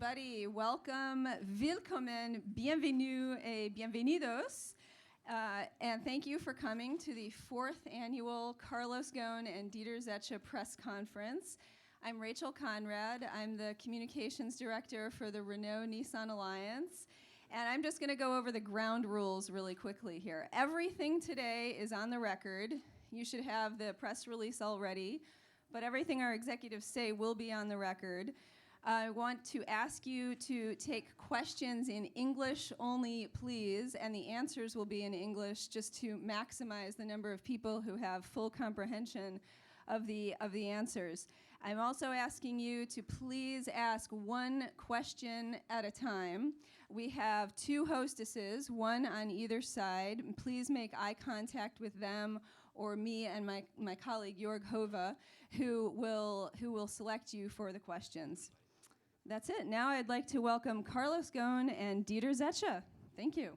Buddy, welcome, willkommen, bienvenue, et bienvenidos. And thank you for coming to the 4th annual Ghosn and Dieter Zetsche press conference. I'm Rachel Conrad. I'm the communications director for the Renault-Nissan Alliance. And I'm just going to go over the ground rules really quickly here. Everything today is on the record. You should have the press release already, but everything our executives say will be on the record. I want to ask you to take questions in English only, please, and the answers will be in English just to maximize the number of people who have full comprehension of the answers. I'm also asking you to please ask one question at a time. We have 2 hostesses, one on either side. Please make eye contact with them or me and my colleague Jörg Hova, who will select you for the questions. That's it. Now I'd like to welcome Ghosn and Dieter Zetsche. Thank you.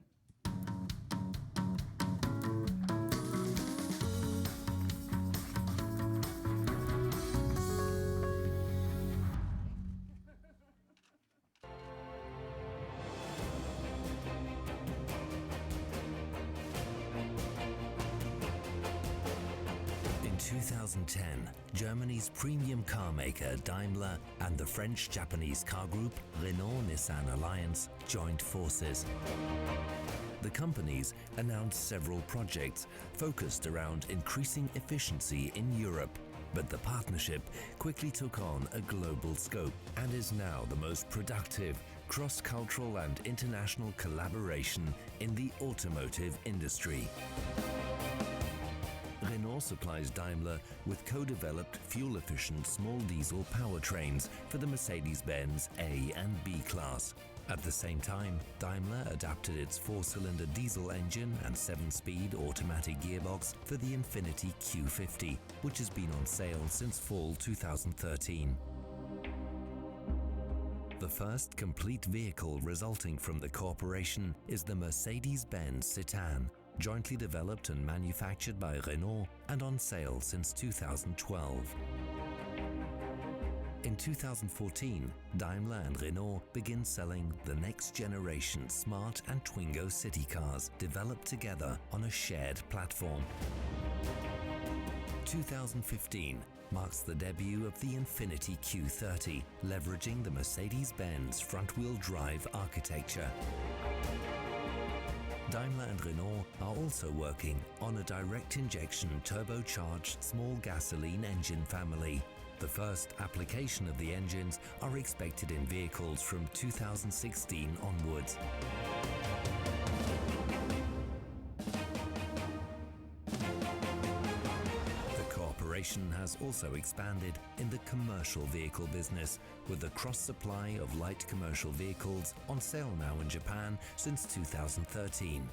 In 2010, Germany's premium car maker Daimler and the French-Japanese car group Renault-Nissan Alliance joined forces. The companies announced several projects focused around increasing efficiency in Europe, but the partnership quickly took on a global scope and is now the most productive cross-cultural and international collaboration in the automotive industry. Renault supplies Daimler with co-developed fuel-efficient small diesel powertrains for the Mercedes-Benz A and B class. At the same time, Daimler adapted its 4-cylinder diesel engine and 7-speed automatic gearbox for the Infiniti Q50, which has been on sale since fall 2013. The first complete vehicle resulting from the cooperation is the Mercedes-Benz Citan, jointly developed and manufactured by Renault and on sale since 2012. In 2014, Daimler and Renault begin selling the next generation smart and Twingo city cars developed together on a shared platform. 2015 marks the debut of the Infiniti Q30, leveraging the Mercedes-Benz front-wheel drive architecture. Daimler and Renault are also working on a direct injection turbocharged small gasoline engine family. The first application of the engines are expected in vehicles from 2016 onwards. Cooperation has also expanded in the commercial vehicle business, with the cross-supply of light commercial vehicles on sale now in Japan since 2013.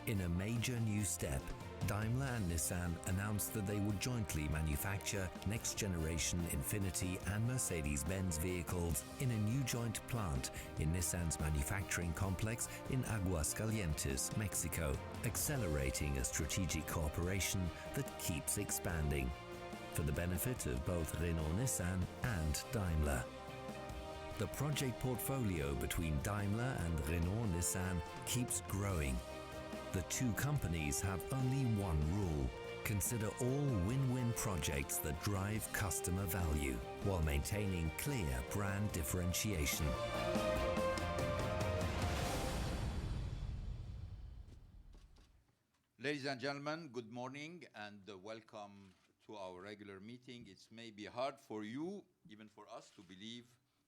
In a major new step, Daimler and Nissan announced that they would jointly manufacture next-generation Infiniti and Mercedes-Benz vehicles in a new joint plant in Nissan's manufacturing complex in Aguascalientes, Mexico, accelerating a strategic cooperation that keeps expanding, for the benefit of both Renault-Nissan and Daimler. The project portfolio between Daimler and Renault-Nissan keeps growing. The 2 companies have only one rule: consider all win-win projects that drive customer value while maintaining clear brand differentiation. Ladies and gentlemen, good morning and welcome to our regular meeting. It's maybe hard for you, even for us, to believe,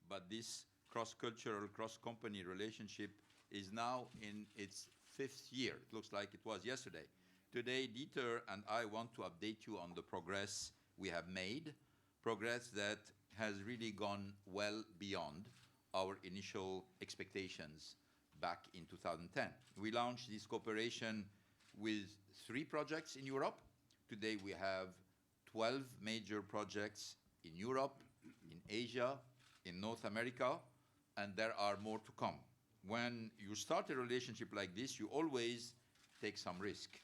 but this cross-cultural, cross-company relationship is now in its 5th year. It looks like it was yesterday. Today, Dieter and I want to update you on the progress we have made, progress that has really gone well beyond our initial expectations back in 2010. We launched this cooperation with 3 projects in Europe. Today we have 12 major projects in Europe, in Asia, in North America, and there are more to come. When you start a relationship like this, you always take some risk.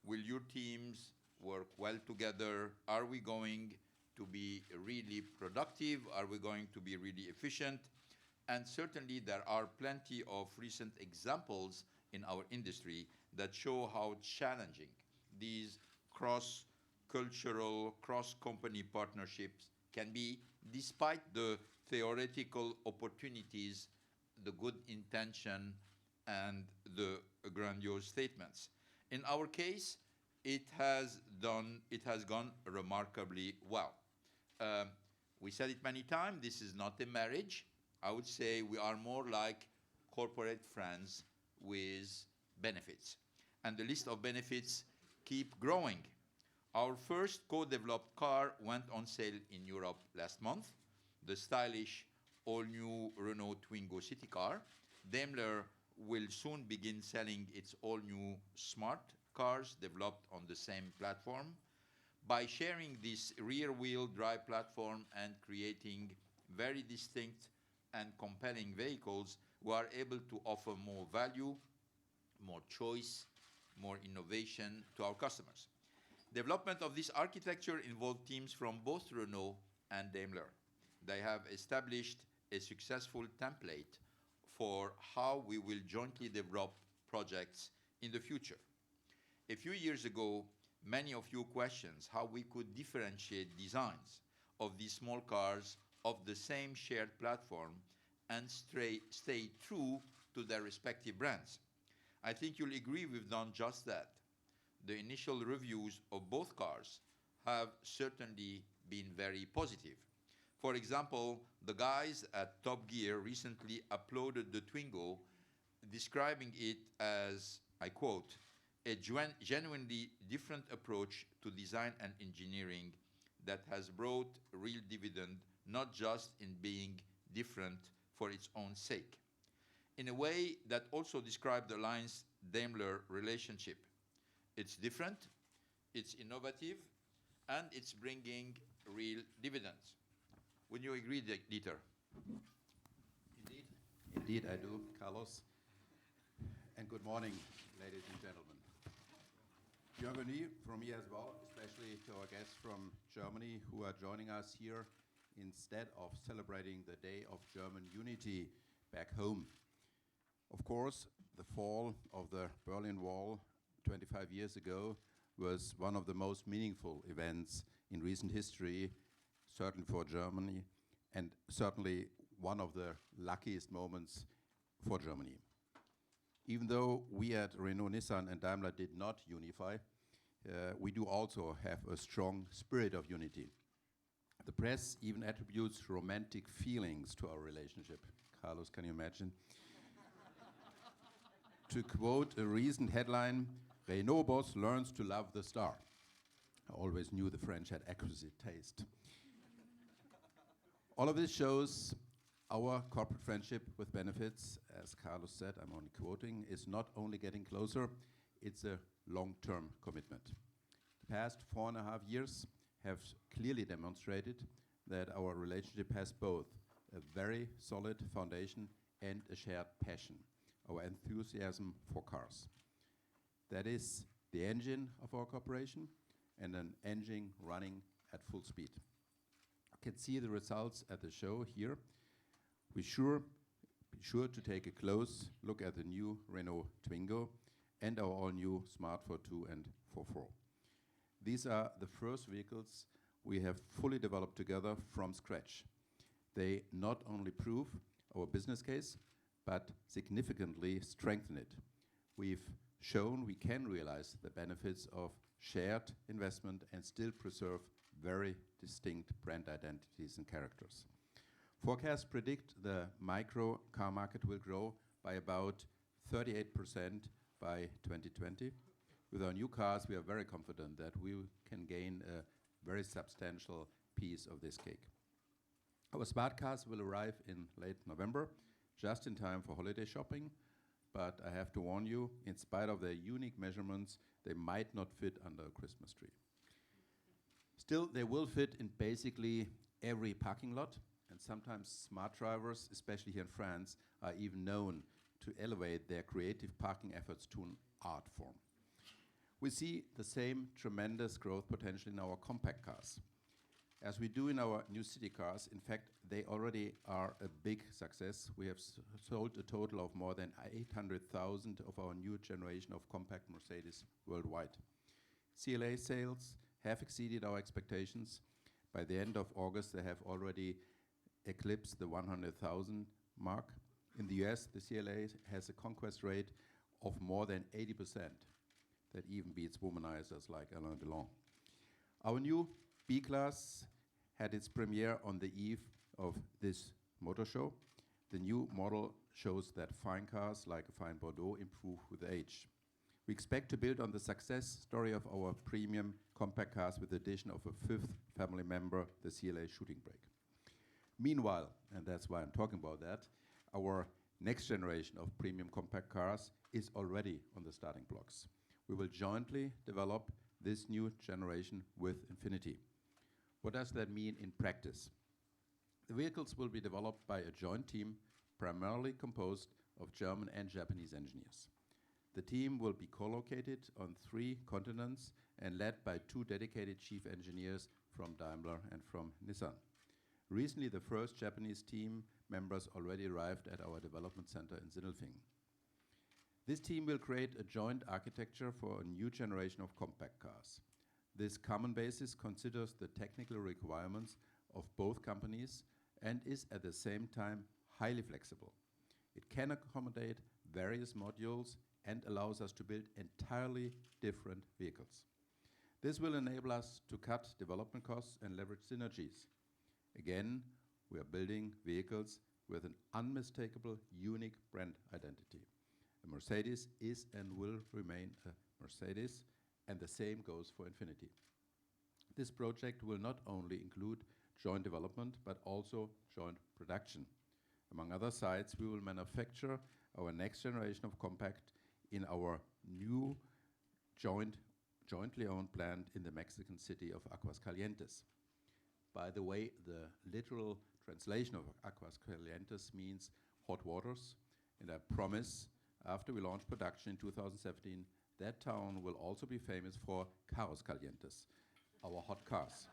Will your teams work well together? Are we going to be really productive? Are we going to be really efficient? And certainly there are plenty of recent examples in our industry that show how challenging these cross-cultural, cross-company partnerships can be, despite the theoretical opportunities, the good intention, and the grandiose statements. In our case, it has gone remarkably well. We said it many times, this is not a marriage. I would say we are more like corporate friends with benefits. And the list of benefits keep growing. Our first co-developed car went on sale in Europe last month, the stylish all-new Renault Twingo city car. Daimler will soon begin selling its all-new smart cars developed on the same platform. By sharing this rear-wheel drive platform and creating very distinct and compelling vehicles, we are able to offer more value, more choice, more innovation to our customers. Development of this architecture involved teams from both Renault and Daimler. They have established a successful template for how we will jointly develop projects in the future. A few years ago, many of you questioned how we could differentiate designs of these small cars of the same shared platform and stay true to their respective brands. I think you'll agree we've done just that. The initial reviews of both cars have certainly been very positive. For example, the guys at Top Gear recently uploaded the Twingo, describing it as, I quote, a genuinely different approach to design and engineering that has brought real dividend, not just in being different for its own sake. In a way that also described the Alliance-Daimler relationship. It's different, it's innovative, and it's bringing real dividends. Would you agree, Dieter? Indeed I do, Carlos. And good morning, ladies and gentlemen. Bienvenue from me as well, especially to our guests from Germany who are joining us here instead of celebrating the Day of German Unity back home. Of course, the fall of the Berlin Wall 25 years ago was one of the most meaningful events in recent history, certainly for Germany, and certainly one of the luckiest moments for Germany. Even though we at Renault, Nissan and Daimler did not unify, we do also have a strong spirit of unity. The press even attributes romantic feelings to our relationship. Carlos, can you imagine? To quote a recent headline, Renault boss learns to love the star. I always knew the French had exquisite taste. All of this shows our corporate friendship with benefits, as Carlos said, I'm only quoting, is not only getting closer, it's a long-term commitment. The past 4.5 years have clearly demonstrated that our relationship has both a very solid foundation and a shared passion, our enthusiasm for cars. That is the engine of our cooperation and an engine running at full speed. You can see the results at the show here. Be sure to take a close look at the new Renault Twingo and our all-new Smart 42 and 44. These are the first vehicles we have fully developed together from scratch. They not only prove our business case, but significantly strengthen it. We've shown we can realize the benefits of shared investment and still preserve very distinct brand identities and characters. Forecasts predict the micro car market will grow by about 38% by 2020. With our new cars, we are very confident that we can gain a very substantial piece of this cake. Our smart cars will arrive in late November, just in time for holiday shopping, but I have to warn you, in spite of their unique measurements, they might not fit under a Christmas tree. Still, they will fit in basically every parking lot, and sometimes smart drivers, especially here in France, are even known to elevate their creative parking efforts to an art form. We see the same tremendous growth potential in our compact cars. As we do in our new city cars, in fact, they already are a big success. We have sold a total of more than 800,000 of our new generation of compact Mercedes worldwide. CLA sales have exceeded our expectations. By the end of August, they have already eclipsed the 100,000 mark. In the US, the CLA has a conquest rate of more than 80%. That even beats womanizers like Alain Delon. Our new B-Class had its premiere on the eve of this motor show. The new model shows that fine cars like a fine Bordeaux improve with age. We expect to build on the success story of our premium compact cars with the addition of a fifth family member, the CLA Shooting Brake. Meanwhile, and that's why I'm talking about that, our next generation of premium compact cars is already on the starting blocks. We will jointly develop this new generation with Infiniti. What does that mean in practice? The vehicles will be developed by a joint team primarily composed of German and Japanese engineers. The team will be co-located on 3 continents and led by 2 dedicated chief engineers from Daimler and from Nissan. Recently, the first Japanese team members already arrived at our development center in Sindelfingen. This team will create a joint architecture for a new generation of compact cars. This common basis considers the technical requirements of both companies and is at the same time highly flexible. It can accommodate various modules and allows us to build entirely different vehicles. This will enable us to cut development costs and leverage synergies. Again, we are building vehicles with an unmistakable, unique brand identity. A Mercedes is and will remain a Mercedes, and the same goes for Infiniti. This project will not only include joint development, but also joint production. Among other sites, we will manufacture our next generation of compact in our new jointly owned plant in the Mexican city of Aguascalientes. By the way, the literal translation of Aguascalientes means hot waters, and I promise after we launch production in 2017, that town will also be famous for Carros Calientes, our hot cars.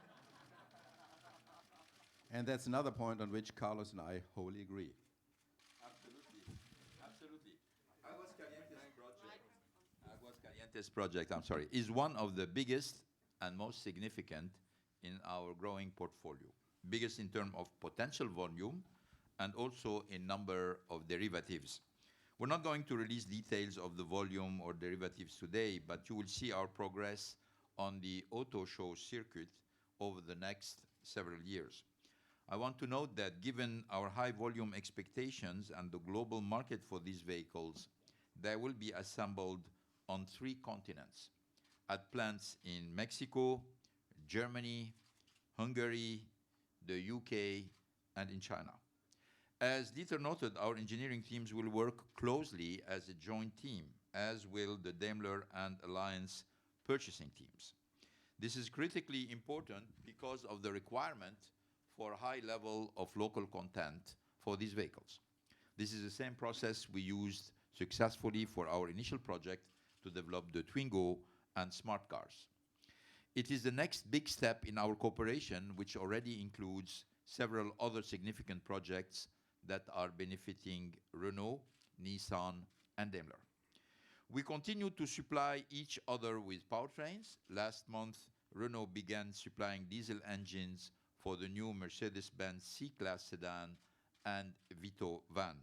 And that's another point on which Carlos and I wholly agree. Absolutely. Aguascalientes project, is one of the biggest and most significant in our growing portfolio. Biggest in terms of potential volume and also in number of derivatives. We're not going to release details of the volume or derivatives today, but you will see our progress on the auto show circuit over the next several years. I want to note that given our high volume expectations and the global market for these vehicles, they will be assembled on 3 continents, at plants in Mexico, Germany, Hungary, the UK, and in China. As Dieter noted, our engineering teams will work closely as a joint team, as will the Daimler and Alliance purchasing teams. This is critically important because of the requirement for a high level of local content for these vehicles. This is the same process we used successfully for our initial project to develop the Twingo and smart cars. It is the next big step in our cooperation, which already includes several other significant projects that are benefiting Renault, Nissan, and Daimler. We continue to supply each other with powertrains. Last month, Renault began supplying diesel engines for the new Mercedes-Benz C-Class sedan and Vito van.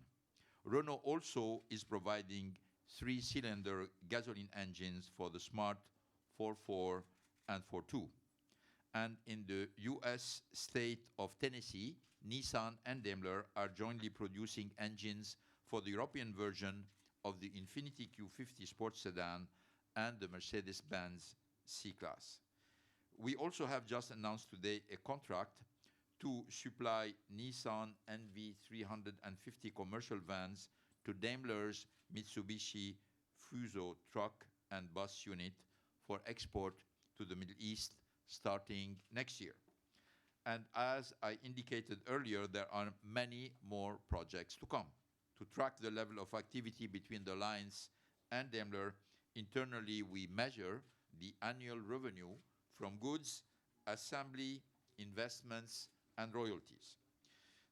Renault also is providing 3-cylinder gasoline engines for the Smart 4.4 and 4.2. And in the US state of Tennessee, Nissan and Daimler are jointly producing engines for the European version of the Infiniti Q50 sports sedan and the Mercedes-Benz C-Class. We also have just announced today a contract to supply Nissan NV350 commercial vans to Daimler's Mitsubishi Fuso truck and bus unit for export to the Middle East starting next year. And as I indicated earlier, there are many more projects to come. To track the level of activity between the Alliance and Daimler, internally we measure the annual revenue from goods, assembly, investments, and royalties.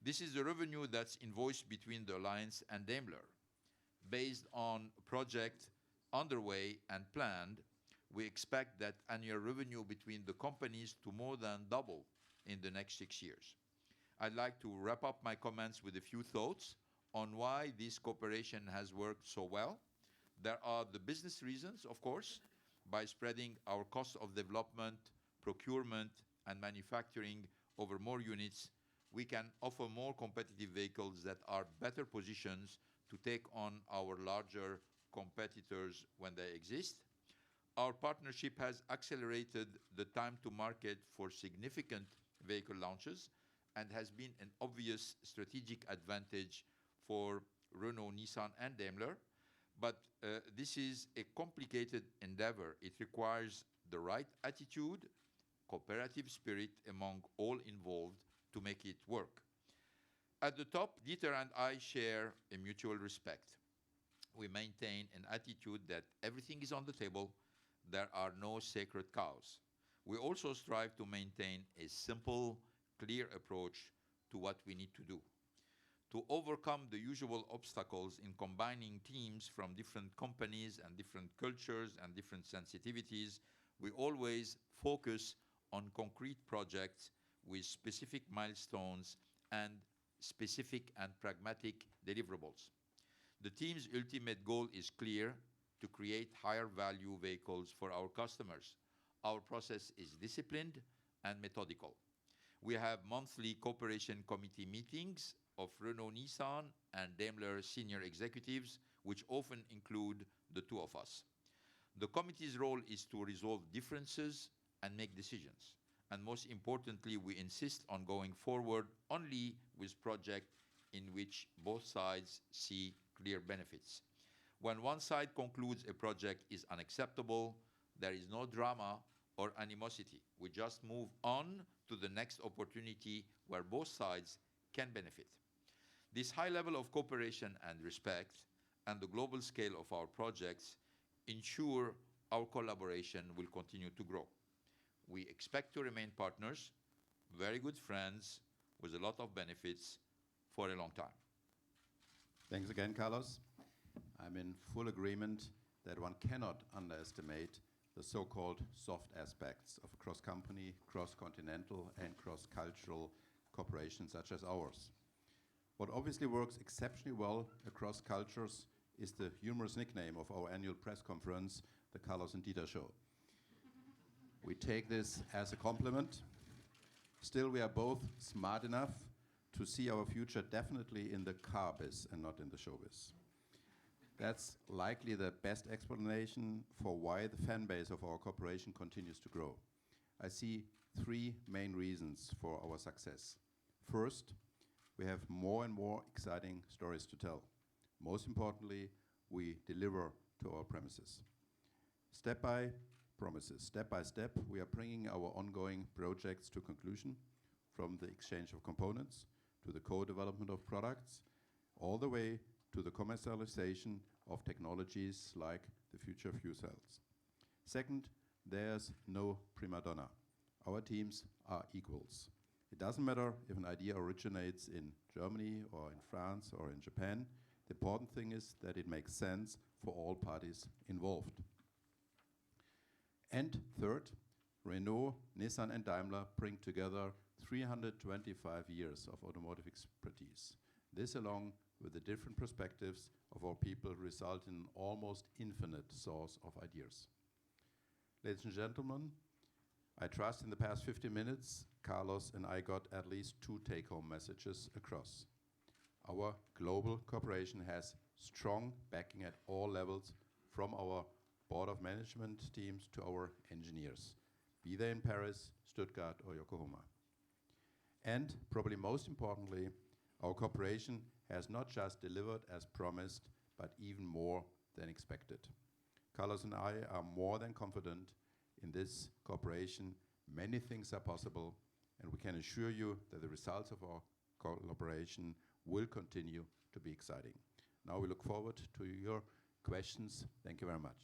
This is the revenue that's invoiced between the Alliance and Daimler. Based on a project underway and planned, we expect that annual revenue between the companies to more than double in the next 6 years. I'd like to wrap up my comments with a few thoughts on why this cooperation has worked so well. There are the business reasons, of course. By spreading our cost of development, procurement, and manufacturing over more units, we can offer more competitive vehicles that are better positioned to take on our larger competitors when they exist. Our partnership has accelerated the time to market for significant vehicle launches and has been an obvious strategic advantage for Renault, Nissan, and Daimler. But this is a complicated endeavor. It requires the right attitude, cooperative spirit among all involved to make it work. At the top, Dieter and I share a mutual respect. We maintain an attitude that everything is on the table. There are no sacred cows. We also strive to maintain a simple, clear approach to what we need to do. To overcome the usual obstacles in combining teams from different companies and different cultures and different sensitivities, we always focus on concrete projects with specific milestones and specific and pragmatic deliverables. The team's ultimate goal is clear: to create higher value vehicles for our customers. Our process is disciplined and methodical. We have monthly cooperation committee meetings of Renault-Nissan and Daimler senior executives, which often include the two of us. The committee's role is to resolve differences and make decisions. And most importantly, we insist on going forward only with projects in which both sides see clear benefits. When one side concludes a project is unacceptable, there is no drama or animosity. We just move on to the next opportunity where both sides can benefit. This high level of cooperation and respect and the global scale of our projects ensure our collaboration will continue to grow. We expect to remain partners, very good friends, with a lot of benefits for a long time. Thanks again, Carlos. I'm in full agreement that one cannot underestimate the so-called soft aspects of cross-company, cross-continental, and cross-cultural cooperation such as ours. What obviously works exceptionally well across cultures is the humorous nickname of our annual press conference, the Carlos and Dieter Show. We take this as a compliment. Still, we are both smart enough to see our future definitely in the car biz and not in the show biz. That's likely the best explanation for why the fan base of our corporation continues to grow. I see three main reasons for our success. First, we have more and more exciting stories to tell. Most importantly, we deliver to our promises. Step by step, we are bringing our ongoing projects to conclusion, from the exchange of components to the co-development of products, all the way to the commercialization of technologies like the future fuel cells. Second, there's no prima donna. Our teams are equals. It doesn't matter if an idea originates in Germany or in France or in Japan. The important thing is that it makes sense for all parties involved. And third, Renault, Nissan, and Daimler bring together 325 years of automotive expertise. This, along with the different perspectives of our people, result in an almost infinite source of ideas. Ladies and gentlemen, I trust in the past 50 minutes, Carlos and I got at least two take-home messages across. Our global cooperation has strong backing at all levels, from our board of management teams to our engineers, be they in Paris, Stuttgart, or Yokohama. And probably most importantly, our cooperation has not just delivered as promised, but even more than expected. Carlos and I are more than confident in this cooperation. Many things are possible, and we can assure you that the results of our collaboration will continue to be exciting. Now we look forward to your questions. Thank you very much.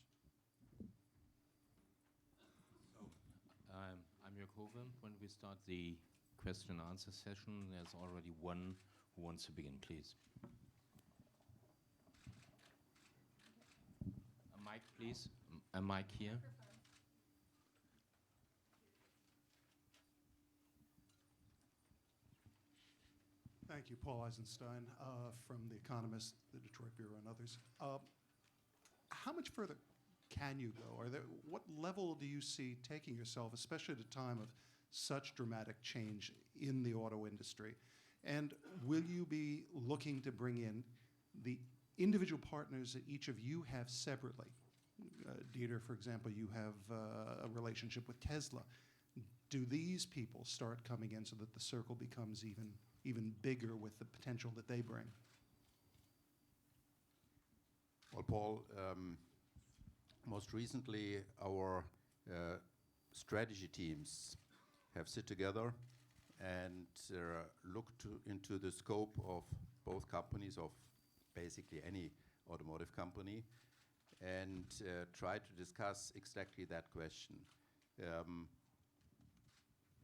I'm Jörg Hoven. When we start the question and answer session. There's already one who wants to begin, please. A mic, please. A mic here. Thank you, Paul Eisenstein, from The Economist, the Detroit Bureau, and others. How much further can you go? What level do you see taking yourself, especially at a time of such dramatic change in the auto industry? And will you be looking to bring in the individual partners that each of you have separately? Dieter, for example, you have a relationship with Tesla. Do these people start coming in so that the circle becomes even bigger with the potential that they bring? Well, Paul, most recently our strategy teams have sit together and looked into the scope of both companies, of basically any automotive company, and try to discuss exactly that question.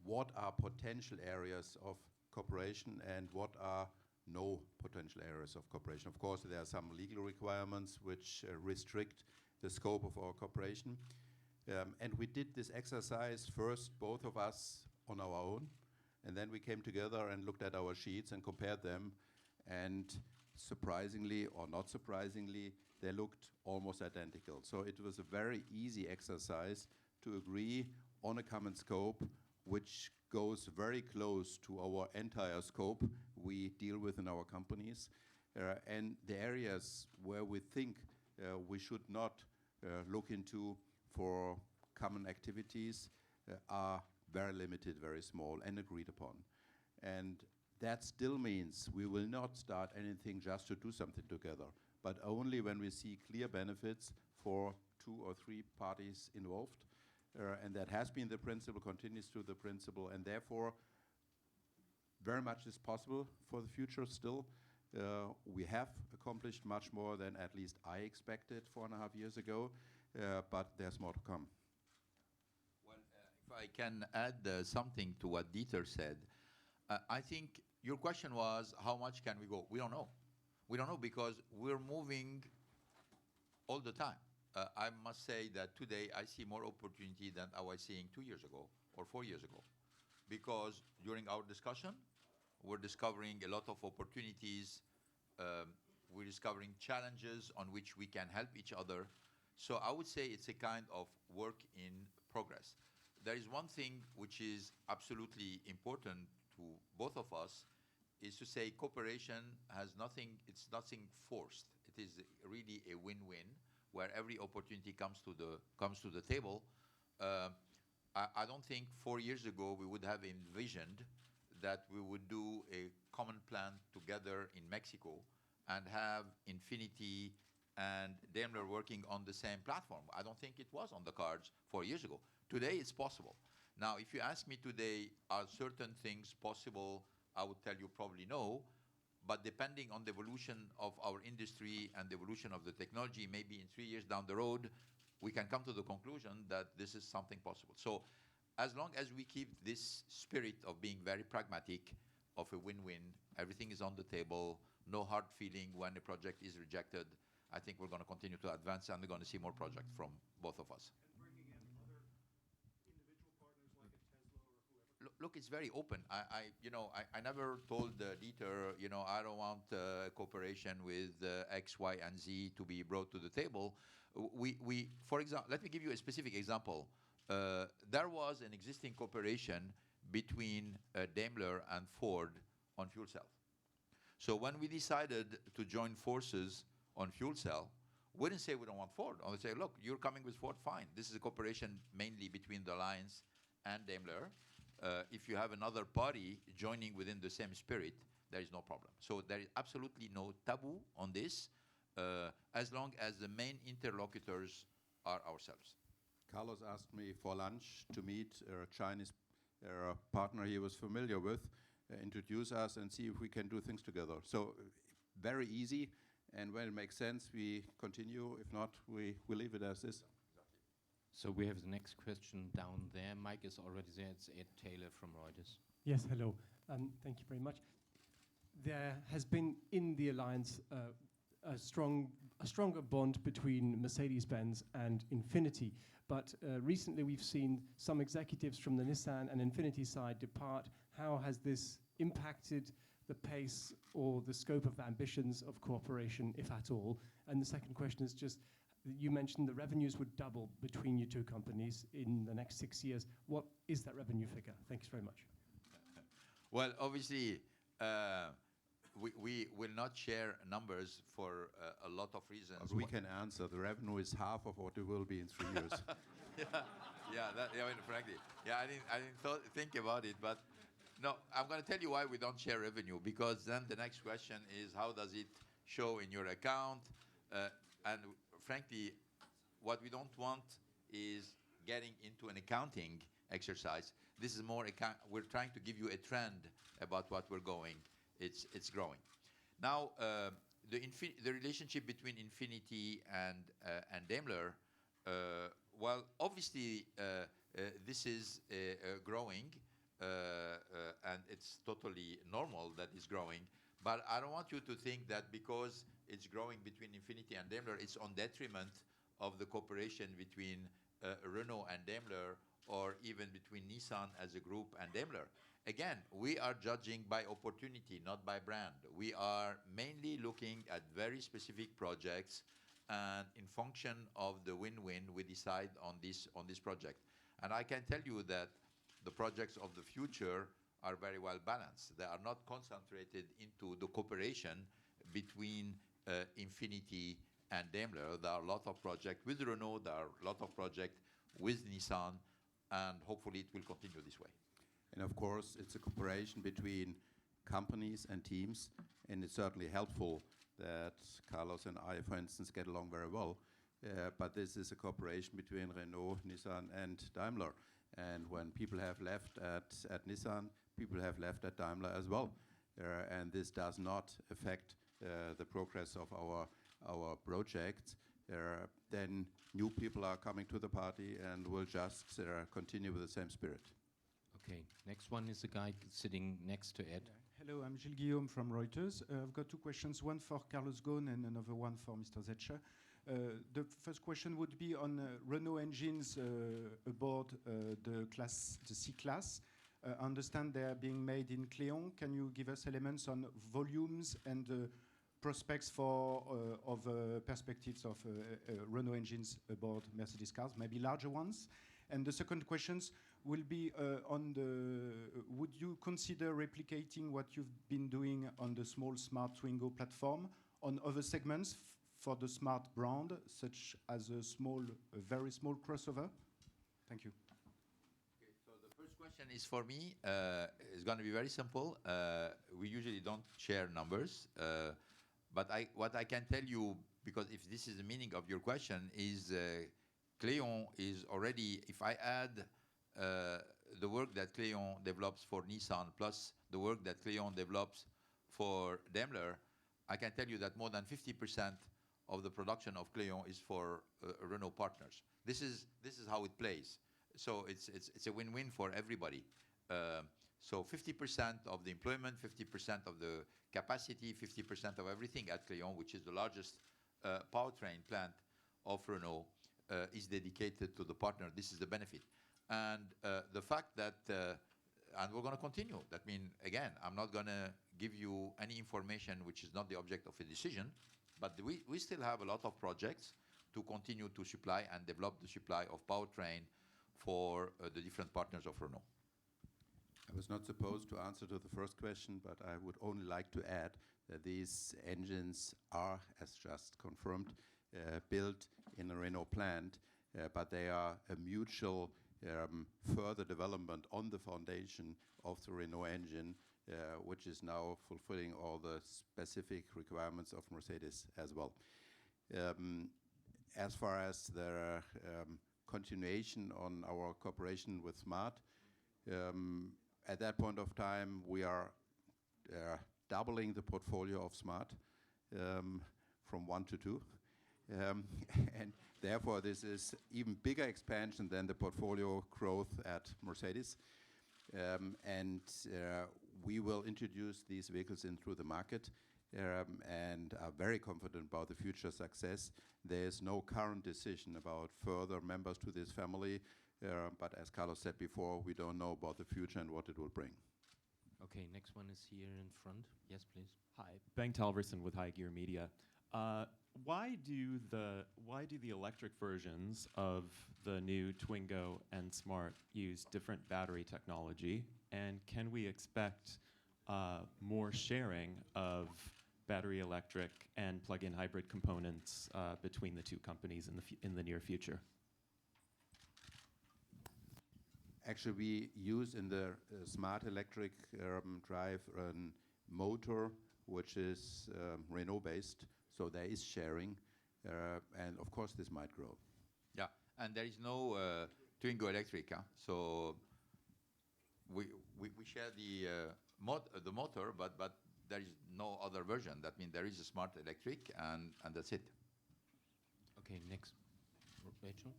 What are potential areas of cooperation and what are no potential areas of cooperation? Of course, there are some legal requirements which restrict the scope of our cooperation. And we did this exercise first, both of us on our own, and then we came together and looked at our sheets and compared them, and surprisingly or not surprisingly, they looked almost identical. So it was a very easy exercise to agree on a common scope which goes very close to our entire scope we deal with in our companies. And the areas where we think we should not look into for common activities are very limited, very small, and agreed upon. And that still means we will not start anything just to do something together, but only when we see clear benefits for 2 or 3 parties involved. And that has been the principle, continues to the principle, and therefore very much is possible for the future still. We have accomplished much more than at least I expected 4.5 years ago, but there's more to come. Well, if I can add something to what Dieter said, I think your question was, how much can we go? We don't know. We don't know because we're moving all the time. I must say that today I see more opportunity than I was seeing 2 years ago or 4 years ago. Because during our discussion, we're discovering a lot of opportunities. We're discovering challenges on which we can help each other. So I would say it's a kind of work in progress. There is one thing which is absolutely important to both of us, is to say cooperation has nothing, it's nothing forced. It is really a win-win, where every opportunity comes to the table. I don't think 4 years ago we would have envisioned that we would do a common plan together in Mexico and have Infiniti and Daimler working on the same platform. I don't think it was on the cards 4 years ago. Today it's possible. Now, if you ask me today, are certain things possible, I would tell you probably no. But depending on the evolution of our industry and the evolution of the technology, maybe in 3 years down the road, we can come to the conclusion that this is something possible. So as long as we keep this spirit of being very pragmatic, of a win-win, everything is on the table, no hard feeling when a project is rejected, I think we're going to continue to advance and we're going to see more projects from both of us. And bringing in other individual partners like a Tesla or whoever? Look, it's very open. I never told Dieter, I don't want cooperation with X, Y, and Z to be brought to the table. For example, let me give you a specific example. There was an existing cooperation between Daimler and Ford on fuel cell. So when we decided to join forces on fuel cell, we didn't say we don't want Ford. We say, look, you're coming with Ford, fine. This is a cooperation mainly between the Alliance and Daimler. If you have another party joining within the same spirit, there is no problem. So there is absolutely no taboo on this, as long as the main interlocutors are ourselves. Carlos asked me for lunch to meet a Chinese partner he was familiar with, introduce us and see if we can do things together. So very easy, and when it makes sense, we continue. If not, we leave it as is. So we have the next question down there. Mike is already there. It's Ed Taylor from Reuters. Yes, hello. Thank you very much. There has been in the alliance a stronger bond between Mercedes-Benz and Infiniti, but recently we've seen some executives from the Nissan and Infiniti side depart. How has this impacted the pace or the scope of ambitions of cooperation, if at all? And the second question is just, you mentioned the revenues would double between you two companies in the next 6 years. What is that revenue figure? Thanks very much. Well, obviously, we will not share numbers for a lot of reasons. But we can answer. The revenue is half of what it will be in 3 years. I mean, frankly, I didn't think about it, but no, I'm going to tell you why we don't share revenue, because then the next question is, how does it show in your account? And frankly, what we don't want is getting into an accounting exercise. This is more, we're trying to give you a trend about what we're going. It's growing. Now, the relationship between Infiniti and Daimler, well, obviously, this is growing, and it's totally normal that it's growing. But I don't want you to think that because it's growing between Infiniti and Daimler, it's on detriment of the cooperation between Renault and Daimler, or even between Nissan as a group and Daimler. Again, we are judging by opportunity, not by brand. We are mainly looking at very specific projects, and in function of the win-win, we decide on this project. And I can tell you that the projects of the future are very well balanced. They are not concentrated into the cooperation between Infiniti and Daimler. There are a lot of projects with Renault, there are a lot of projects with Nissan, and hopefully it will continue this way. And of course, it's a cooperation between companies and teams, and it's certainly helpful that Carlos and I, for instance, get along very well. But this is a cooperation between Renault, Nissan, and Daimler. And when people have left at Nissan, people have left at Daimler as well. And this does not affect the progress of our projects. Then new people are coming to the party and will just continue with the same spirit. Okay, next one is the guy sitting next to Ed. Hello, I'm Gilles Guillaume from Reuters. I've got two questions, one for Carlos Ghosn and another one for Mr. Zetsche. The first question would be on Renault engines aboard the C-Class. I understand they are being made in Cléon. Can you give us elements on volumes and prospects of perspectives of Renault engines aboard Mercedes cars, maybe larger ones? And the second questions will be would you consider replicating what you've been doing on the small smart Twingo platform on other segments for the smart brand, such as a very small crossover? Thank you. Okay, so the first question is for me. It's going to be very simple. We usually don't share numbers, but what I can tell you, because if this is the meaning of your question, is Cléon is already, if I add the work that Cléon develops for Nissan plus the work that Cléon develops for Daimler, I can tell you that more than 50% of the production of Cléon is for Renault partners. This is how it plays. So it's a win-win for everybody. So 50% of the employment, 50% of the capacity, 50% of everything at Cléon, which is the largest powertrain plant of Renault, is dedicated to the partner. This is the benefit. And the fact that, and we're going to continue. That means, again, I'm not going to give you any information which is not the object of a decision, but we still have a lot of projects to continue to supply and develop the supply of powertrain for the different partners of Renault. I was not supposed to answer to the first question, but I would only like to add that these engines are, as just confirmed, built in a Renault plant, but they are a mutual further development on the foundation of the Renault engine, which is now fulfilling all the specific requirements of Mercedes as well. As far as the continuation on our cooperation with Smart, at that point of time, we are doubling the portfolio of Smart from 1 to 2. And therefore, this is even bigger expansion than the portfolio growth at Mercedes. and we will introduce these vehicles in through the market and are very confident about the future success. There is no current decision about further members to this family, but as Carlos said before, we don't know about the future and what it will bring. Okay, next one is here in front. Yes, please. Hi, Bengt Halverson with High Gear Media. Why do the electric versions of the new Twingo and Smart use different battery technology? And can we expect more sharing of battery electric and plug-in hybrid components between the two companies in the near future? Actually, we use in the smart electric drive a motor which is Renault-based, so there is sharing, and of course this might grow. Yeah, and there is no Twingo electric, so we share the motor, but there is no other version. That means there is a smart electric, and that's it. Okay, next. Rachel?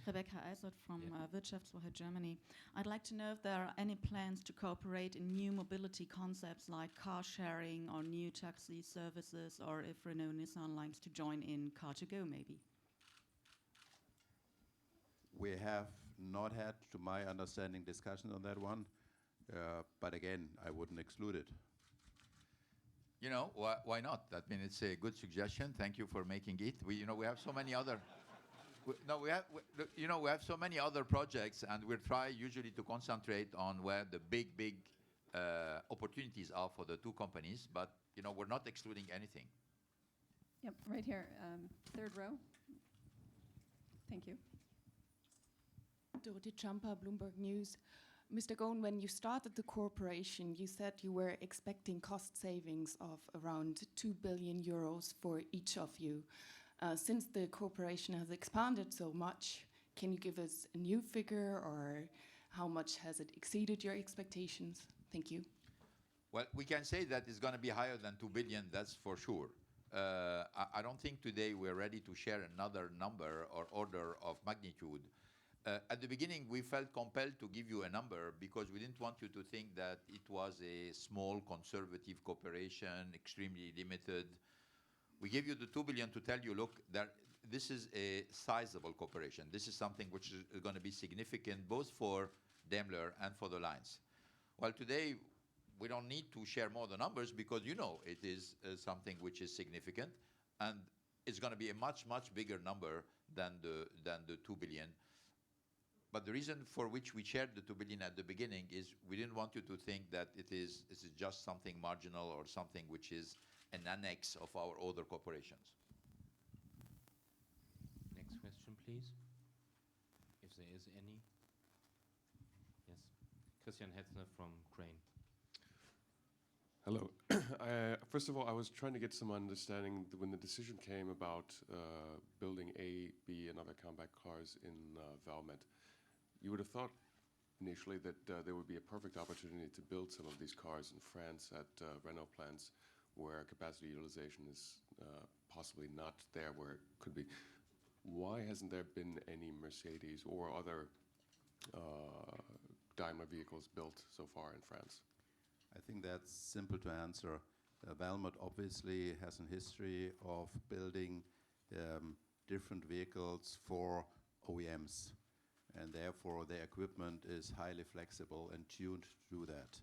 Rebecca Eisert from Yeah. Wirtschaftswoche Germany. I'd like to know if there are any plans to cooperate in new mobility concepts like car sharing or new taxi services, or if Renault-Nissan likes to join in Car2Go maybe. We have not had, to my understanding, discussion on that one, but again, I wouldn't exclude it. You know, why not? I mean, it's a good suggestion. Thank you for making it. We have so many other. We have so many other projects, and we try usually to concentrate on where the big opportunities are for the two companies. But we're not excluding anything. Yep, right here, third row. Thank you. Dorothy Champa, Bloomberg News. Mr. Ghosn, when you started the corporation, you said you were expecting cost savings of around 2 billion euros for each of you. Since the corporation has expanded so much, can you give us a new figure, or how much has it exceeded your expectations? Thank you. Well, we can say that it's going to be higher than 2 billion, that's for sure. I don't think today we're ready to share another number or order of magnitude. At the beginning, we felt compelled to give you a number because we didn't want you to think that it was a small, conservative corporation, extremely limited. We gave you the 2 billion to tell you, look, this is a sizable corporation. This is something which is going to be significant both for Daimler and for the lines. Well, today, we don't need to share more the numbers because it is something which is significant, and it's going to be a much, much bigger number than the 2 billion. But the reason for which we shared the 2 billion at the beginning is we didn't want you to think that this is just something marginal or something which is an annex of our other corporations. Next question, please. If there is any. Yes. Christian Hetzner from Crane. Hello. First of all, I was trying to get some understanding when the decision came about building A, B, and other combat cars in Valmet. You would have thought initially that there would be a perfect opportunity to build some of these cars in France at Renault plants where capacity utilization is possibly not there where it could be. Why hasn't there been any Mercedes or other Daimler vehicles built so far in France? I think that's simple to answer. Valmet obviously has a history of building different vehicles for OEMs, and therefore their equipment is highly flexible and tuned to do that.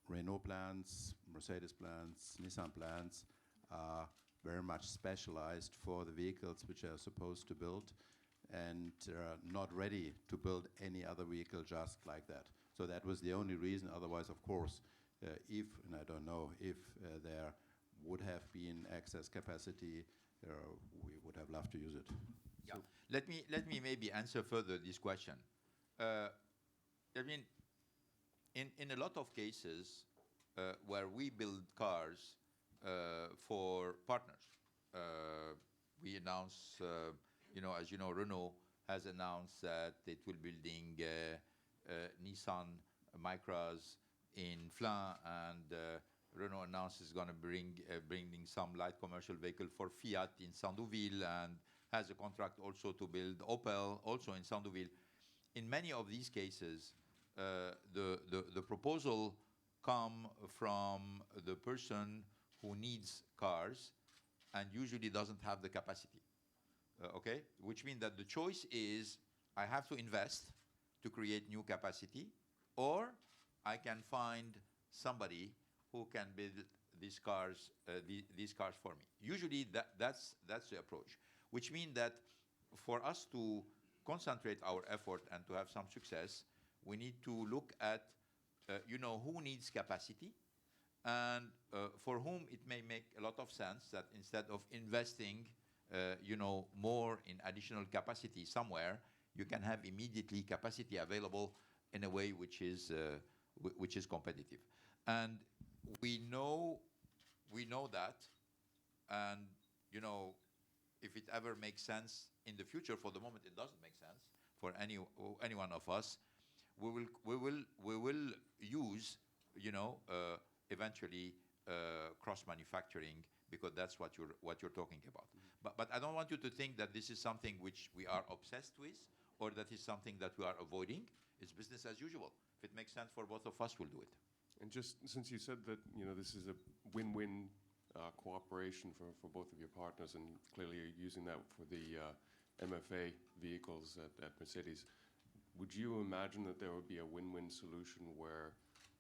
Renault plants, Mercedes plants, Nissan plants are very much specialized for the vehicles which are supposed to build, and not ready to build any other vehicle just like that. So that was the only reason. Otherwise, of course, if, and I don't know, if there would have been excess capacity, we would have loved to use it. Yeah. Let me maybe answer further this question. I mean, in a lot of cases where we build cars for partners, we announce, as you know, Renault has announced that it will be building Nissan Micras in Flins, and Renault announced it's going to bringing some light commercial vehicle for Fiat in Sandouville, and has a contract also to build Opel also in Sandouville. In many of these cases, the proposal come from the person who needs cars and usually doesn't have the capacity. Okay? Which means that the choice is I have to invest to create new capacity, or I can find somebody who can build these cars for me. Usually that's the approach, which means that for us to concentrate our effort and to have some success, we need to look at who needs capacity, and for whom it may make a lot of sense that instead of investing more in additional capacity somewhere, you can have immediately capacity available in a way which is competitive. And we know that, and if it ever makes sense in the future, for the moment it doesn't make sense for any one of us, we will use eventually cross manufacturing, because that's what you're talking about. But I don't want you to think that this is something which we are obsessed with, or that is something that we are avoiding. It's business as usual. If it makes sense for both of us, we'll do it. And just since you said that this is a win-win cooperation for both of your partners, and clearly you're using that for the MFA vehicles at Mercedes, would you imagine that there would be a win-win solution where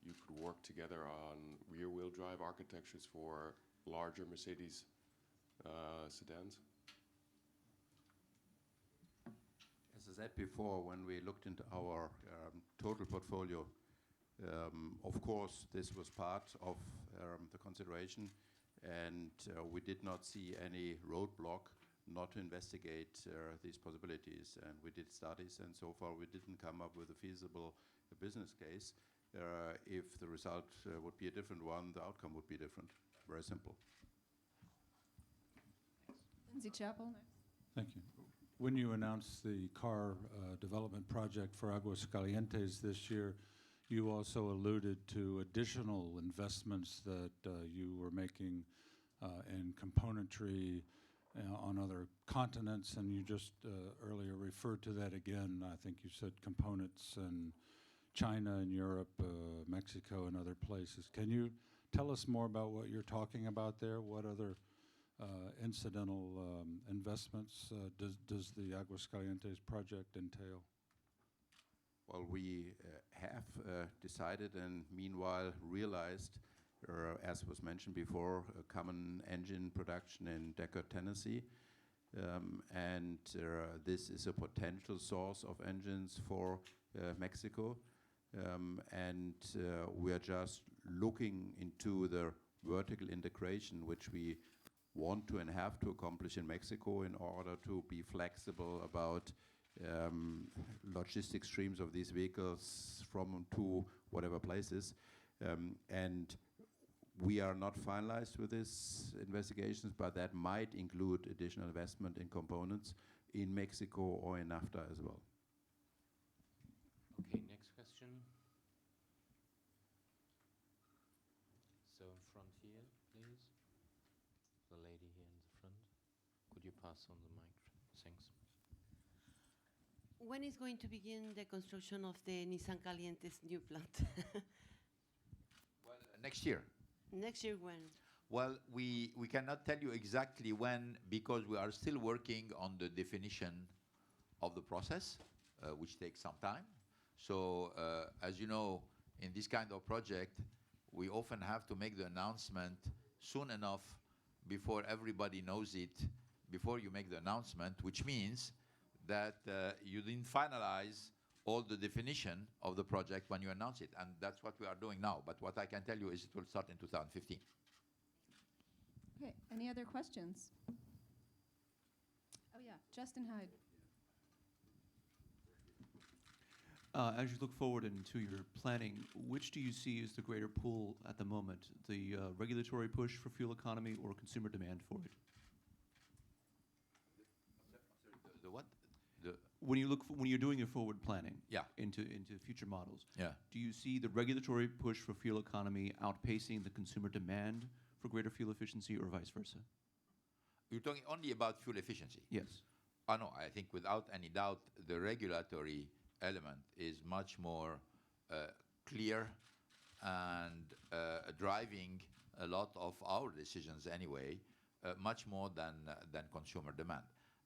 you could work together on rear-wheel drive architectures for larger Mercedes sedans? As I said before, when we looked into our total portfolio, of course, this was part of the consideration, and we did not see any roadblock not to investigate these possibilities. And we did studies, and so far we didn't come up with a feasible business case. If the result would be a different one, the outcome would be different. Very simple. Lindsay Chappell next. Thank you. When you announced the car development project for Aguascalientes this year, you also alluded to additional investments that you were making in componentry on other continents, and you just earlier referred to that again. I think you said components in China and Europe, Mexico and other places. Can you tell us more about what you're talking about there? What other incidental investments does the Aguascalientes project entail? Well, we have decided and meanwhile realized, as was mentioned before, a common engine production in Decatur, Tennessee. And this is a potential source of engines for Mexico. And we are just looking into the vertical integration, which we want to and have to accomplish in Mexico in order to be flexible about logistic streams of these vehicles from and to whatever places. And we are not finalized with these investigations, but that might include additional investment in components in Mexico or in NAFTA as well. Okay, next question. So in front here, please. The lady here in the front. Could you pass on the mic? Thanks. When is going to begin the construction of the Nissan Calientes new plant? Well, next year. Next year when? Well, we cannot tell you exactly when, because we are still working on the definition of the process, which takes some time. So, as you know, in this kind of project, we often have to make the announcement soon enough before everybody knows it, before you make the announcement, which means that you didn't finalize all the definition of the project when you announce it. And that's what we are doing now. But what I can tell you is it will start in 2015. Okay, any other questions? Oh yeah, Justin Hyde. As you look forward into your planning, which do you see as the greater pull at the moment, the regulatory push for fuel economy or consumer demand for it? The what? When you're doing your forward planning, yeah, into future models, yeah, do you see the regulatory push for fuel economy outpacing the consumer demand for greater fuel efficiency, or vice versa? You're talking only about fuel efficiency? Yes. No, I think without any doubt the regulatory element is much more clear and driving a lot of our decisions anyway, much more than consumer demand.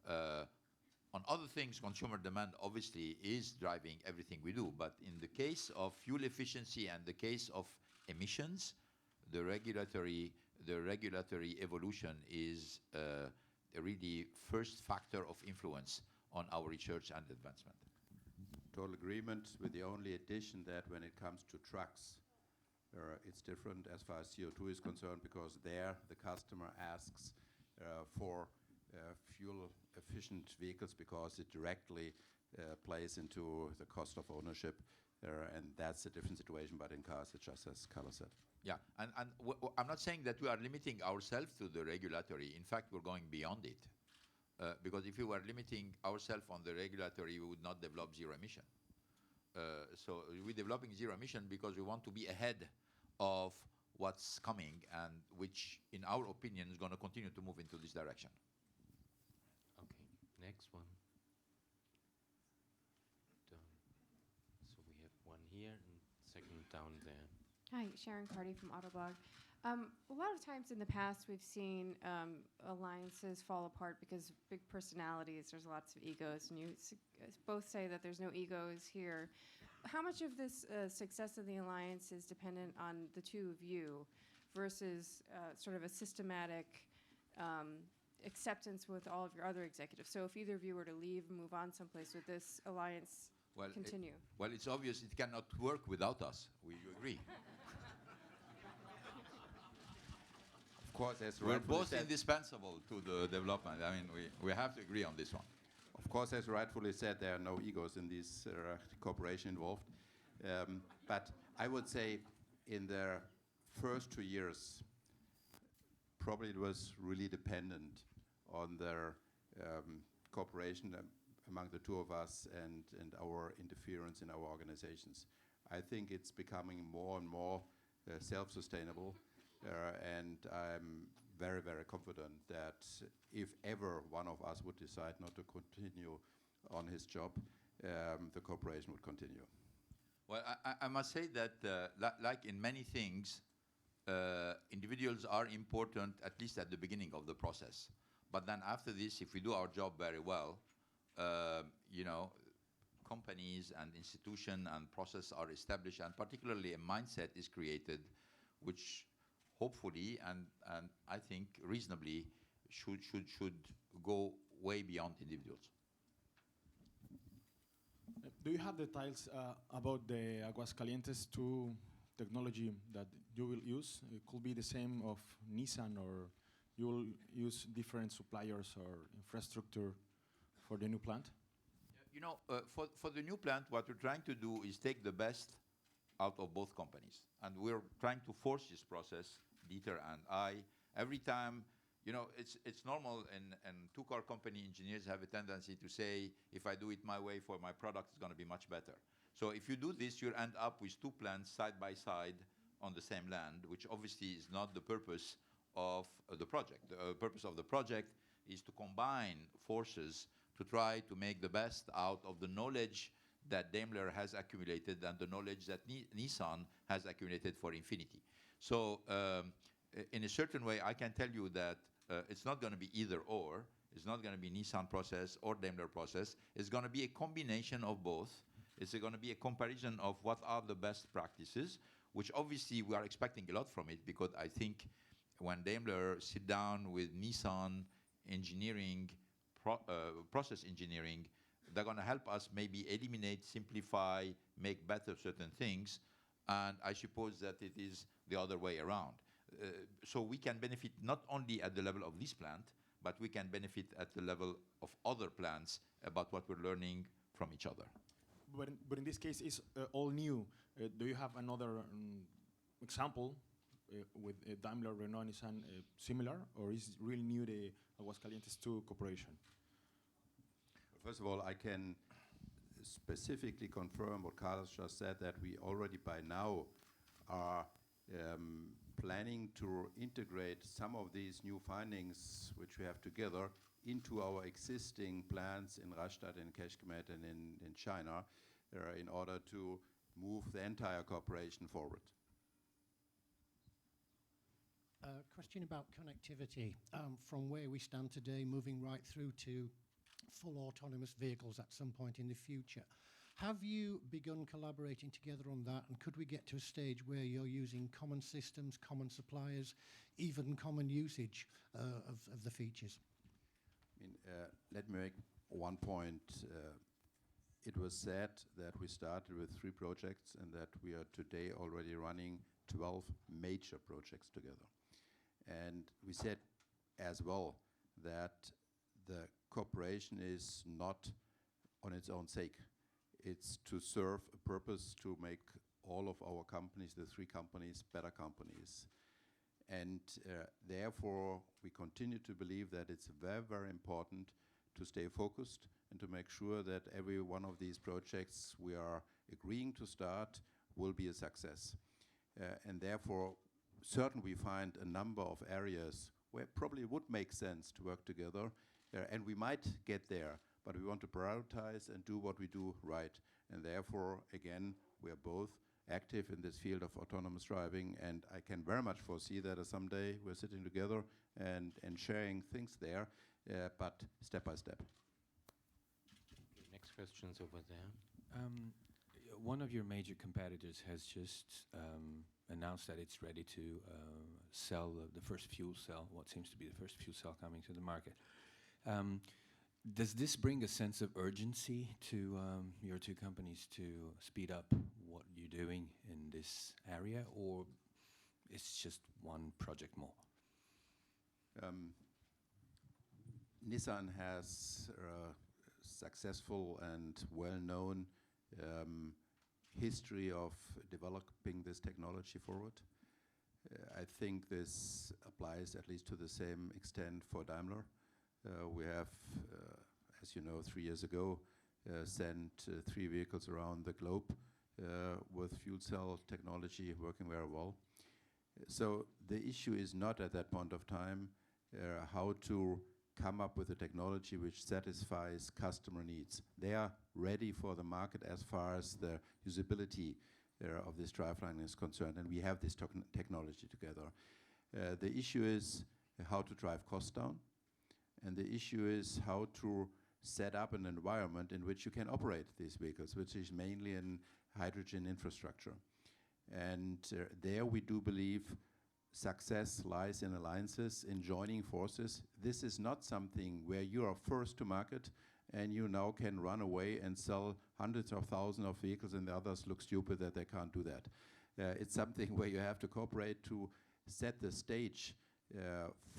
On other things, consumer demand obviously is driving everything we do, but in the case of fuel efficiency and the case of emissions, the regulatory evolution is a really first factor of influence on our research and advancement. Total agreement, with the only addition that when it comes to trucks, it's different as far as CO2 is concerned, because there the customer asks for fuel-efficient vehicles because it directly plays into the cost of ownership, and that's a different situation, but in cars, it's just as Carlos said. Yeah, and I'm not saying that we are limiting ourselves to the regulatory. In fact, we're going beyond it. Because if we were limiting ourselves on the regulatory, we would not develop zero emission. So we're developing zero emission because we want to be ahead of what's coming, and which, in our opinion, is going to continue to move into this direction. Okay, next one. Done. So we have one here and second down there. Hi, Sharon Carty from Autoblog. A lot of times in the past, we've seen alliances fall apart because big personalities, there's lots of egos, and you both say that there's no egos here. How much of this success of the alliance is dependent on the two of you versus sort of a systematic acceptance with all of your other executives? So if either of you were to leave and move on someplace, would this alliance continue? Well, it's obvious it cannot work without us. We agree. Of course, as we're rightfully both said, indispensable to the development. I mean, we have to agree on this one. Of course, as rightfully said, there are no egos in this cooperation involved. But I would say in the first 2 years, probably it was really dependent on their cooperation among the two of us and our interference in our organizations. I think it's becoming more and more self-sustainable. And I'm very, very confident that if ever one of us would decide not to continue on his job, the cooperation would continue. Well, I must say that, like in many things, individuals are important, at least at the beginning of the process. But then after this, if we do our job very well, companies and institutions and process are established, and particularly a mindset is created, which hopefully and I think reasonably should go way beyond individuals. Do you have details about the Aguascalientes 2 technology that you will use? It could be the same of Nissan, or you will use different suppliers or infrastructure for the new plant? For the new plant, what we're trying to do is take the best out of both companies. And we're trying to force this process, Dieter and I. Every time, it's normal, and two-car company engineers have a tendency to say, if I do it my way for my product, it's going to be much better. So if you do this, you'll end up with two plants side by side on the same land, which obviously is not the purpose of the project. The purpose of the project is to combine forces to try to make the best out of the knowledge that Daimler has accumulated and the knowledge that Nissan has accumulated for Infinity. So in a certain way, I can tell you that it's not going to be either or. It's not going to be Nissan process or Daimler process. It's going to be a combination of both. It's going to be a comparison of what are the best practices, which obviously we are expecting a lot from it, because I think when Daimler sit down with Nissan engineering, process engineering, they're going to help us maybe eliminate, simplify, make better certain things. And I suppose that it is the other way around. So we can benefit not only at the level of this plant, but we can benefit at the level of other plants about what we're learning from each other. But in this case, it's all new. Do you have another example with Daimler, Renault, Nissan similar, or is it really new, the Aguascalientes 2 cooperation? First of all, I can specifically confirm what Carlos just said, that we already by now are planning to integrate some of these new findings which we have together into our existing plants in Rastatt, in Kecskemét, and in China, in order to move the entire cooperation forward. Question about connectivity. From where we stand today, moving right through to full autonomous vehicles at some point in the future. Have you begun collaborating together on that? And could we get to a stage where you're using common systems, common suppliers, even common usage of the features? I mean, let me make one point. It was said that we started with 3 projects and that we are today already running 12 major projects together. And we said as well that the cooperation is not on its own sake. It's to serve a purpose to make all of our companies, the 3 companies, better companies. And therefore, we continue to believe that it's very, very important to stay focused and to make sure that every one of these projects we are agreeing to start will be a success. And therefore, certainly we find a number of areas where it probably would make sense to work together, and we might get there, but we want to prioritize and do what we do right. And therefore, again, we are both active in this field of autonomous driving, and I can very much foresee that someday we're sitting together and sharing things there, but step by step. Okay, next question's over there. One of your major competitors has just announced that it's ready to sell the first fuel cell, what seems to be the first fuel cell coming to the market. Does this bring a sense of urgency to your 2 companies to speed up what you're doing in this area, or it's just one project more? Nissan has a successful and well-known history of developing this technology forward. I think this applies at least to the same extent for Daimler. We have, as you know, 3 years ago, sent 3 vehicles around the globe with fuel cell technology working very well. So the issue is not at that point of time how to come up with a technology which satisfies customer needs. They are ready for the market as far as the usability of this driveline is concerned, and we have this technology together. The issue is how to drive costs down, and the issue is how to set up an environment in which you can operate these vehicles, which is mainly in hydrogen infrastructure. And there we do believe success lies in alliances, in joining forces. This is not something where you are first to market and you now can run away and sell hundreds of thousands of vehicles and the others look stupid that they can't do that. It's something where you have to cooperate to set the stage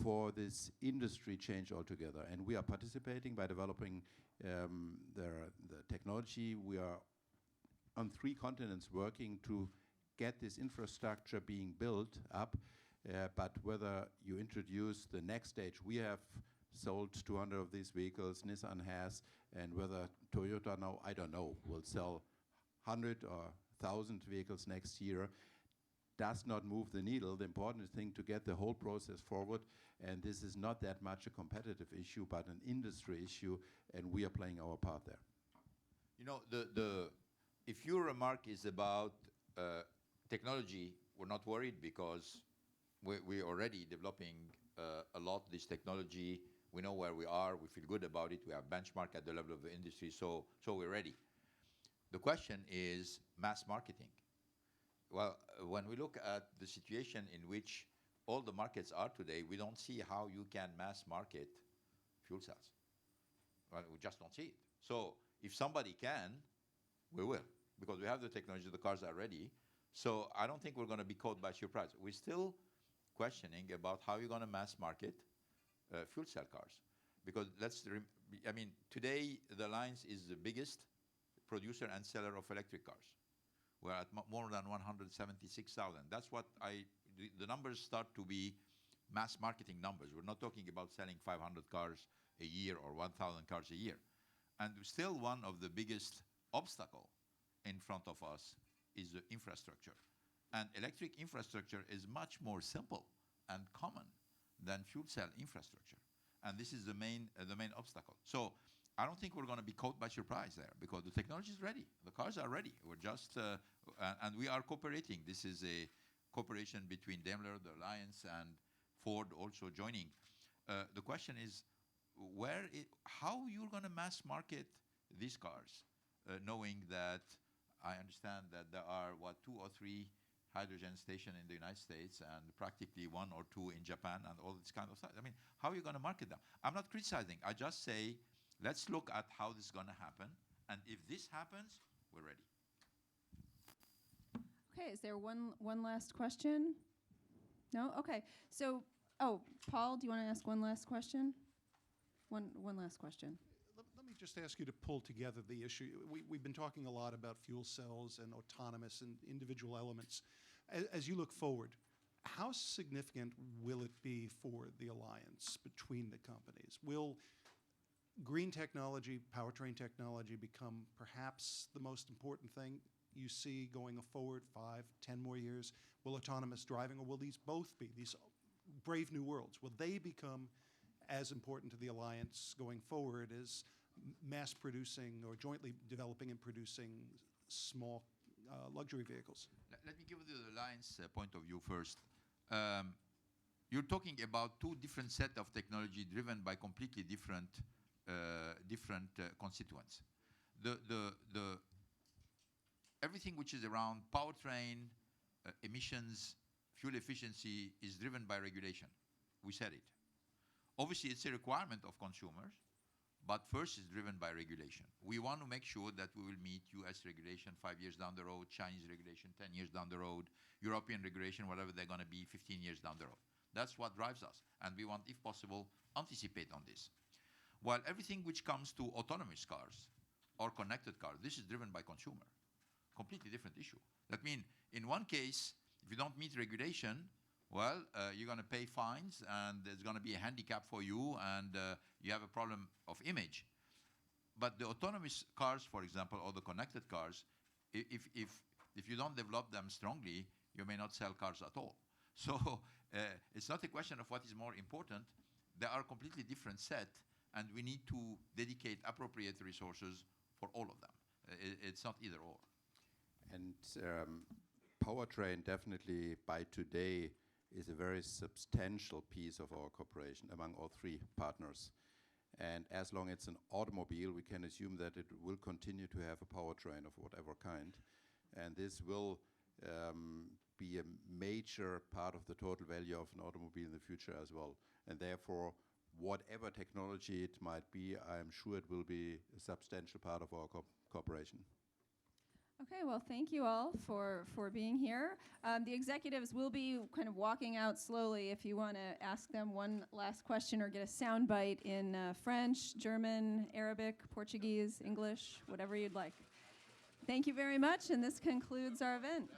for this industry change altogether. And we are participating by developing the technology. We are on 3 continents working to get this infrastructure being built up. But whether you introduce the next stage, we have sold 200 of these vehicles, Nissan has, and whether Toyota now, I don't know, will sell 100 or 1,000 vehicles next year, does not move the needle. The important thing to get the whole process forward, and this is not that much a competitive issue, but an industry issue, and we are playing our part there. You know, if your remark is about technology, we're not worried because we're already developing a lot this technology. We know where we are. We feel good about it. We have benchmark at the level of the industry, so we're ready. The question is mass marketing. Well, when we look at the situation in which all the markets are today, we don't see how you can mass market fuel cells. Well, we just don't see it. So if somebody can, we will, because we have the technology, the cars are ready. So I don't think we're going to be caught by surprise. We're still questioning about how you're going to mass market fuel cell cars. Because I mean, today the Alliance is the biggest producer and seller of electric cars. We're at more than 176,000. That's what the numbers start to be mass marketing numbers. We're not talking about selling 500 cars a year or 1,000 cars a year. And still one of the biggest obstacle in front of us is the infrastructure. And electric infrastructure is much more simple and common than fuel cell infrastructure. And this is the main obstacle. So I don't think we're going to be caught by surprise there because the technology is ready. The cars are ready. We're just, and we are cooperating. This is a cooperation between Daimler, the Alliance, and Ford also joining. The question is, how you're going to mass market these cars, knowing that I understand that there are, 2 or 3 hydrogen stations in the United States and practically 1 or 2 in Japan and all this kind of stuff. I mean, how are you going to market them? I'm not criticizing. I just say, let's look at how this is going to happen. And if this happens, we're ready. Okay, is there one last question? No? Okay. So, Paul, do you want to ask one last question? One last question. Let me just ask you to pull together the issue. We've been talking a lot about fuel cells and autonomous and individual elements. As you look forward, how significant will it be for the alliance between the companies? Will green technology, powertrain technology become perhaps the most important thing you see going forward 5, 10 more years? Will autonomous driving, or will these both be, these brave new worlds, will they become as important to the alliance going forward as mass producing or jointly developing and producing small luxury vehicles? Let me give you the alliance point of view first. You're talking about 2 different sets of technology driven by completely different constituents. Everything which is around powertrain, emissions, fuel efficiency is driven by regulation. We said it. Obviously, it's a requirement of consumers, but first it's driven by regulation. We want to make sure that we will meet US regulation 5 years down the road, Chinese regulation 10 years down the road, European regulation, whatever they're going to be 15 years down the road. That's what drives us. And we want, if possible, anticipate on this. While everything which comes to autonomous cars or connected cars, this is driven by consumer. Completely different issue. That means in one case, if you don't meet regulation, well, you're going to pay fines, and there's going to be a handicap for you, and you have a problem of image. But the autonomous cars, for example, or the connected cars, if you don't develop them strongly, you may not sell cars at all. So it's not a question of what is more important. They are a completely different set, and we need to dedicate appropriate resources for all of them. It's not either or. And powertrain definitely by today is a very substantial piece of our cooperation among all 3 partners. And as long as it's an automobile, we can assume that it will continue to have a powertrain of whatever kind. And this will be a major part of the total value of an automobile in the future as well. And therefore, whatever technology it might be, I'm sure it will be a substantial part of our cooperation. Okay, well, thank you all for being here. The executives will be kind of walking out slowly if you want to ask them one last question or get a soundbite in French, German, Arabic, Portuguese, English, whatever you'd like. Thank you very much, and this concludes our event.